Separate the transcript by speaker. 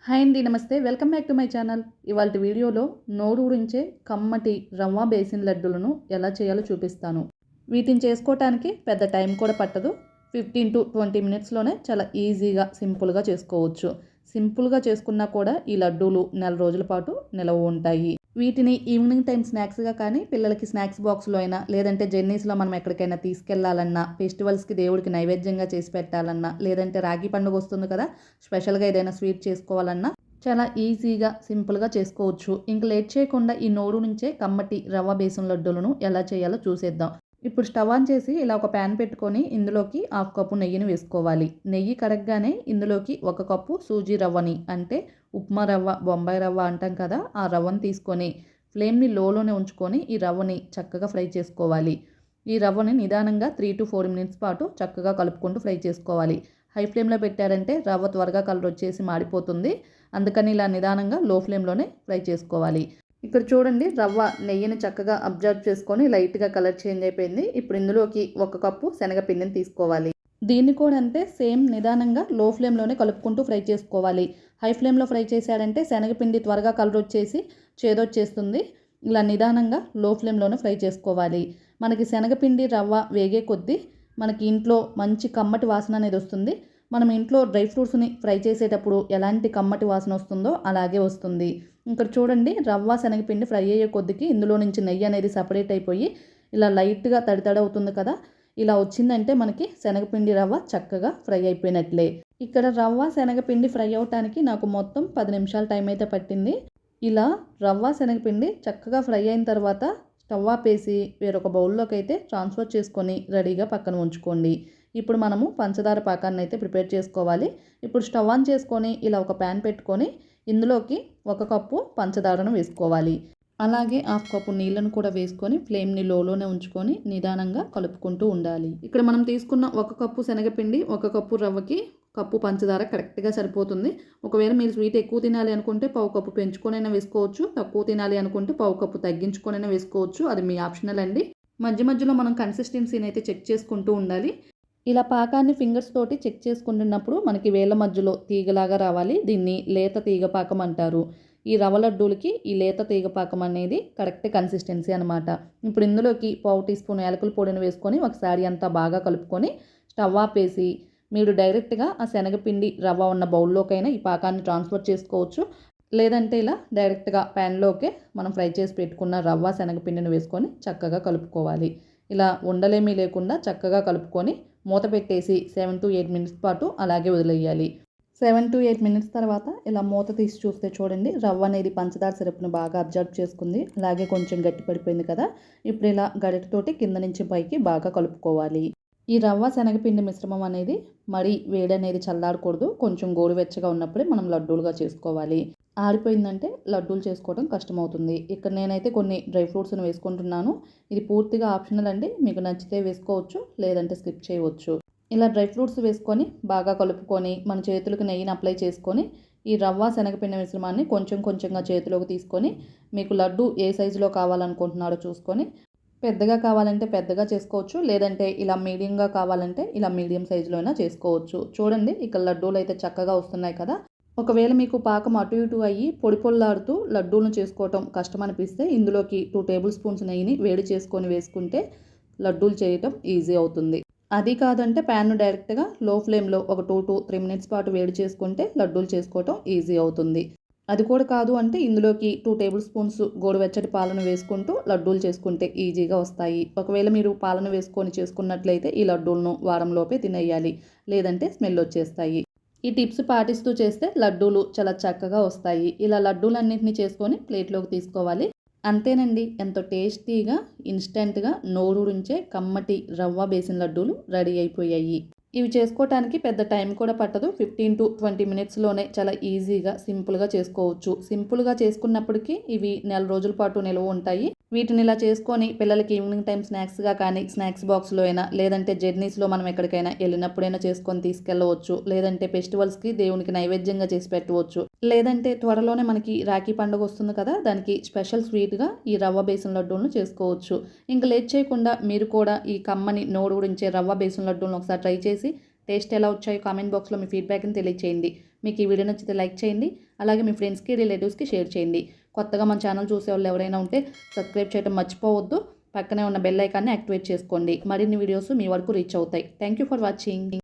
Speaker 1: Hi అండి, నమస్తే. Welcome back to my channel. ఇవాల్టి వీడియోలో నోరూరించే కమ్మటి రవ్వ బేసిన్ లడ్డూలను ఎలా చేయాలో చూపిస్తాను. వీటిని చేసుకోవటానికి పెద్ద టైం కూడా పట్టదు. 15-20 మినిట్స్లోనే చాలా ఈజీగా సింపుల్గా చేసుకోవచ్చు. సింపుల్గా చేసుకున్నా కూడా ఈ లడ్డూలు నెల రోజుల పాటు నిలవ ఉంటాయి. వీటిని ఈవినింగ్ టైం స్నాక్స్గా కానీ, పిల్లలకి స్నాక్స్ బాక్స్లో అయినా, లేదంటే జర్నీస్లో మనం ఎక్కడికైనా తీసుకెళ్లాలన్నా, ఫెస్టివల్స్కి దేవుడికి నైవేద్యంగా చేసి పెట్టాలన్నా, లేదంటే రాఖీ పండుగ వస్తుంది కదా, స్పెషల్గా ఏదైనా స్వీట్ చేసుకోవాలన్నా చాలా ఈజీగా సింపుల్గా చేసుకోవచ్చు. ఇంక లేట్ చేయకుండా ఈ నోరు నుంచే కమ్మటి రవ్వ బేసన్ లడ్డూలను ఎలా చేయాలో చూసేద్దాం. ఇప్పుడు స్టవ్ ఆన్ చేసి ఇలా ఒక ప్యాన్ పెట్టుకొని ఇందులోకి 1/2 కప్పు నెయ్యిని వేసుకోవాలి. నెయ్యి కరగగానే ఇందులోకి 1 కప్పు సూజీ రవ్వని, అంటే ఉప్మా రవ్వ, బొంబాయి రవ్వ అంటాం కదా, ఆ రవ్వని తీసుకొని ఫ్లేమ్ని లోలోనే ఉంచుకొని ఈ రవ్వని చక్కగా ఫ్రై చేసుకోవాలి. ఈ రవ్వని నిదానంగా 3-4 మినిట్స్ పాటు చక్కగా కలుపుకుంటూ ఫ్రై చేసుకోవాలి. హై ఫ్లేమ్లో పెట్టారంటే రవ్వ త్వరగా కలర్ వచ్చేసి మాడిపోతుంది. అందుకని ఇలా నిదానంగా లో ఫ్లేమ్లోనే ఫ్రై చేసుకోవాలి. ఇక్కడ చూడండి, రవ్వ నెయ్యిని చక్కగా అబ్జర్వ్ చేసుకొని లైట్గా కలర్ చేంజ్ అయిపోయింది. ఇప్పుడు ఇందులోకి 1 కప్పు శనగపిండిని తీసుకోవాలి. దీన్ని కూడా అంతే, సేమ్ నిదానంగా లో ఫ్లేమ్లోనే కలుపుకుంటూ ఫ్రై చేసుకోవాలి. హై ఫ్లేమ్లో ఫ్రై చేశారంటే శనగపిండి త్వరగా కలర్ వచ్చేసి చేదొచ్చేస్తుంది. ఇలా నిదానంగా లో ఫ్లేమ్లోనే ఫ్రై చేసుకోవాలి. మనకి శనగపిండి రవ్వ వేగే కొద్దీ మనకి ఇంట్లో మంచి కమ్మటి వాసన అనేది వస్తుంది. మనం ఇంట్లో డ్రై ఫ్రూట్స్ని ఫ్రై చేసేటప్పుడు ఎలాంటి కమ్మటి వాసన వస్తుందో అలాగే వస్తుంది. ఇక్కడ చూడండి, రవ్వ శనగపిండి ఫ్రై అయ్యే కొద్దికి ఇందులో నుంచి నెయ్యి అనేది సపరేట్ అయిపోయి ఇలా లైట్గా తడి అవుతుంది కదా, ఇలా వచ్చిందంటే మనకి శనగపిండి రవ్వ చక్కగా ఫ్రై అయిపోయినట్లే. ఇక్కడ రవ్వ శనగపిండి ఫ్రై అవటానికి నాకు మొత్తం 10 నిమిషాల టైం అయితే పట్టింది. ఇలా రవ్వ శనగపిండి చక్కగా ఫ్రై అయిన తర్వాత స్టవ్ ఆపేసి వేరొక బౌల్లోకి అయితే ట్రాన్స్ఫర్ చేసుకొని రెడీగా పక్కన ఉంచుకోండి. ఇప్పుడు మనము పంచదార పాకాన్ని అయితే ప్రిపేర్ చేసుకోవాలి. ఇప్పుడు స్టవ్ ఆన్ చేసుకొని ఇలా ఒక ప్యాన్ పెట్టుకొని ఇందులోకి 1 కప్పు పంచదారను వేసుకోవాలి. అలాగే 1/2 కప్పు నీళ్ళను కూడా వేసుకొని ఫ్లేమ్ని లోలోనే ఉంచుకొని నిదానంగా కలుపుకుంటూ ఉండాలి. ఇక్కడ మనం తీసుకున్న 1 కప్పు శనగపిండి, 1 కప్పు రవ్వకి కప్పు పంచదార కరెక్ట్గా సరిపోతుంది. ఒకవేళ మీరు స్వీట్ ఎక్కువ తినాలి అనుకుంటే 1/2 కప్పు పెంచుకొనైనా వేసుకోవచ్చు. తక్కువ తినాలి అనుకుంటే 1/2 కప్పు తగ్గించుకొనైనా వేసుకోవచ్చు. అది మీ ఆప్షనల్ అండి. మధ్య మధ్యలో మనం కన్సిస్టెన్సీని అయితే చెక్ చేసుకుంటూ ఉండాలి. ఇలా పాకాన్ని ఫింగర్స్ తోటి చెక్ చేసుకుంటున్నప్పుడు మనకి వేళ్ళ మధ్యలో తీగలాగా రావాలి. దీన్ని లేత తీగ పాకం అంటారు. ఈ రవ్వ లడ్డూలకి ఈ లేత తీగ పాకం అనేది కరెక్ట్ కన్సిస్టెన్సీ అనమాట. ఇప్పుడు ఇందులోకి 1/2 టీ స్పూన్ యాలకుల పొడిని వేసుకొని ఒకసారి అంతా బాగా కలుపుకొని స్టవ్ ఆపేసి మీరు డైరెక్ట్గా ఆ శనగపిండి రవ్వ ఉన్న బౌల్లోకైనా ఈ పాకాన్ని ట్రాన్స్ఫర్ చేసుకోవచ్చు. లేదంటే ఇలా డైరెక్ట్గా ప్యాన్లోకే మనం ఫ్రై చేసి పెట్టుకున్న రవ్వ శనగపిండిని వేసుకొని చక్కగా కలుపుకోవాలి. ఇలా ఉండలేమీ లేకుండా చక్కగా కలుపుకొని మూత పెట్టేసి 7-8 మినిట్స్ పాటు అలాగే వదిలేయాలి. 7-8 మినిట్స్ తర్వాత ఇలా మూత తీసి చూస్తే చూడండి, రవ్వ అనేది పంచదార సిరప్ను బాగా అబ్జర్వ్ చేసుకుంది. అలాగే కొంచెం గట్టి పడిపోయింది కదా. ఇప్పుడు ఇలా గరిటెతోటి కింద నుంచి పైకి బాగా కలుపుకోవాలి. ఈ రవ్వ శనగపిండి మిశ్రమం అనేది మరీ వేడనేది చల్లారకూడదు. కొంచెం గోరువెచ్చగా ఉన్నప్పుడే మనం లడ్డూలుగా చేసుకోవాలి. ఆరిపోయిందంటే లడ్డూలు చేసుకోవడం కష్టమవుతుంది. ఇక్కడ నేనైతే కొన్ని డ్రై ఫ్రూట్స్ని వేసుకుంటున్నాను. ఇది పూర్తిగా ఆప్షనల్ అండి. మీకు నచ్చితే వేసుకోవచ్చు, లేదంటే స్కిప్ చేయవచ్చు. ఇలా డ్రై ఫ్రూట్స్ వేసుకొని బాగా కలుపుకొని మన చేతులకు నెయ్యిని అప్లై చేసుకొని ఈ రవ్వ శనగపిండి మిశ్రమాన్ని కొంచెం కొంచెంగా చేతిలోకి తీసుకొని మీకు లడ్డు ఏ సైజులో కావాలనుకుంటున్నారో చూసుకొని పెద్దగా కావాలంటే పెద్దగా చేసుకోవచ్చు, లేదంటే ఇలా మీడియంగా కావాలంటే ఇలా మీడియం సైజులో అయినా చేసుకోవచ్చు. చూడండి, ఇక్కడ లడ్డూలు అయితే చక్కగా వస్తున్నాయి కదా. ఒకవేళ మీకు పాకం అటు ఇటు అయ్యి పొడి పొల్లాడుతూ లడ్డూలను చేసుకోవటం కష్టం అనిపిస్తే ఇందులోకి 2 టేబుల్ స్పూన్స్ నెయ్యిని వేడి చేసుకొని వేసుకుంటే లడ్డూలు చేయటం ఈజీ అవుతుంది. అది కాదంటే ప్యాన్ను డైరెక్ట్గా లో ఫ్లేమ్లో ఒక 2-3 మినిట్స్ పాటు వేడి చేసుకుంటే లడ్డూలు చేసుకోవటం ఈజీ అవుతుంది. అది కూడా కాదు అంటే ఇందులోకి 2 టేబుల్ స్పూన్స్ గోరువెచ్చటి పాలను వేసుకుంటూ లడ్డూలు చేసుకుంటే ఈజీగా వస్తాయి. ఒకవేళ మీరు పాలను వేసుకొని చేసుకున్నట్లయితే ఈ లడ్డూలను వారంలోపే తినేయాలి, లేదంటే స్మెల్ వచ్చేస్తాయి. ఈ టిప్స్ పాటిస్తూ చేస్తే లడ్డూలు చాలా చక్కగా వస్తాయి. ఇలా లడ్డూలన్నింటినీ చేసుకొని ప్లేట్లోకి తీసుకోవాలి. అంతేనండి, ఎంతో టేస్టీగా ఇన్స్టెంట్గా నోరూరించే కమ్మటి రవ్వ బేసిన్ లడ్డూలు రెడీ అయిపోయాయి. ఇవి చేసుకోవటానికి పెద్ద టైం కూడా పట్టదు. 15-20 మినిట్స్లోనే చాలా ఈజీగా సింపుల్గా చేసుకోవచ్చు. సింపుల్గా చేసుకున్నప్పటికీ ఇవి నెల రోజుల పాటు నిల్వ ఉంటాయి. వీటిని ఇలా చేసుకొని పిల్లలకి ఈవినింగ్ టైం స్నాక్స్గా కానీ, స్నాక్స్ బాక్స్లో అయినా, లేదంటే జర్నీస్లో మనం ఎక్కడికైనా వెళ్ళినప్పుడైనా చేసుకొని తీసుకెళ్ళవచ్చు. లేదంటే ఫెస్టివల్స్కి దేవునికి నైవేద్యంగా చేసి పెట్టవచ్చు. లేదంటే త్వరలోనే మనకి రాఖీ పండుగ వస్తుంది కదా, దానికి స్పెషల్ స్వీట్గా ఈ రవ్వ బేసన్ లడ్డూలను చేసుకోవచ్చు. ఇంకా లేట్ చేయకుండా మీరు కూడా ఈ కమ్మని నోరూరించే రవ్వ బేసన్ లడ్డూలను ఒకసారి ట్రై చేసి టేస్ట్ ఎలా వచ్చాయో కామెంట్ బాక్స్లో మీ ఫీడ్బ్యాక్ని తెలియచేయండి. మీకు ఈ వీడియో నచ్చితే లైక్ చేయండి. అలాగే మీ ఫ్రెండ్స్కి రిలేటివ్స్కి షేర్ చేయండి. కొత్తగా మన ఛానల్ చూసే వాళ్ళు ఎవరైనా ఉంటే సబ్స్క్రైబ్ చేయడం మర్చిపోవద్దు. పక్కనే ఉన్న బెల్ ఐకాన్ని యాక్టివేట్ చేసుకోండి. మరిన్ని వీడియోస్ మీ వరకు రీచ్ అవుతాయి. Thank you for watching.